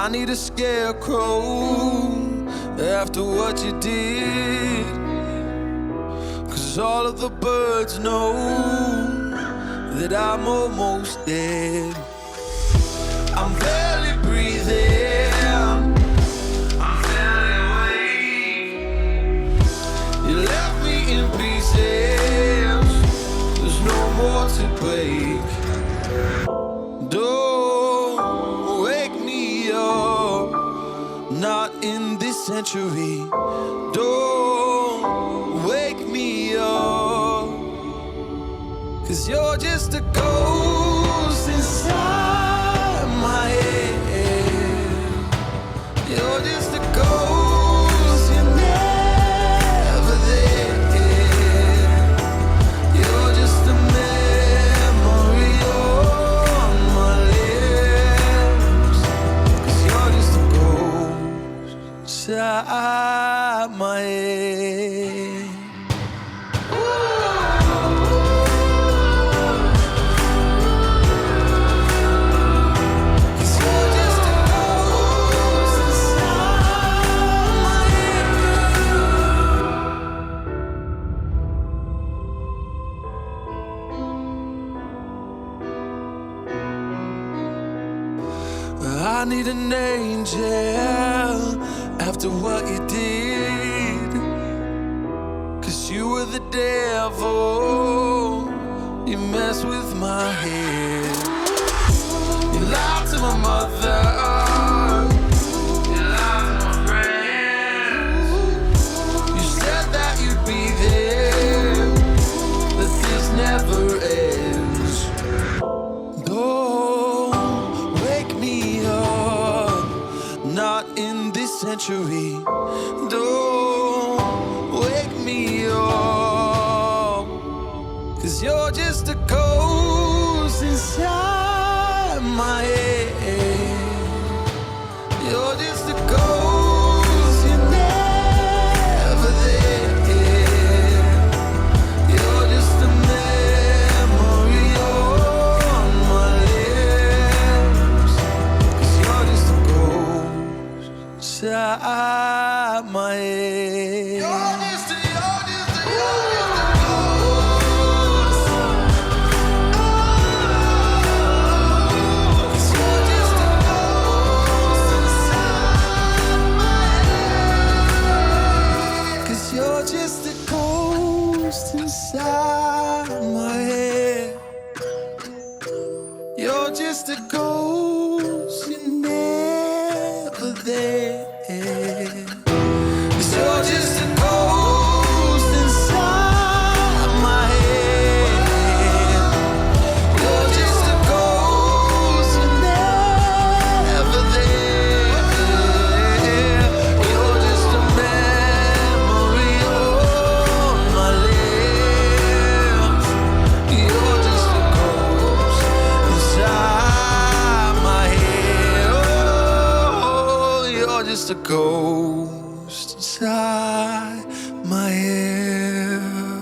I need a scarecrow after what you did, 'cause all of the birds know that I'm almost dead. I'm barely breathing, I'm barely awake. You left me in pieces, there's no more to break. Don't wake me up, not in this century. Don't wake me up, 'cause you're just a ghost inside my head. You're just a ghost, you're never there. You're just a memory on my lips, 'cause you're just a ghost inside my head. I need an angel after what you did, 'cause you were the devil, you messed with my head. You lied to my mother, you lied to my friends. You said that you'd be there, that this never ends. Not in this century. Don't wake me up, 'cause you're just a ghost inside my head. You're just a ghost, you're never there. You're just a memory on my lips, 'cause you're just a ghost inside my head. You're just a ghost. Cause you're just a ghost inside my head. 'Cause you're just a ghost inside my head. You're just a ghost, you're never there. 'Cause you're just a ghost inside my head. You're just a ghost, you're never there. You're just a memory on my lips. You're just a ghost inside my head. Oh, you're just a ghost inside my head.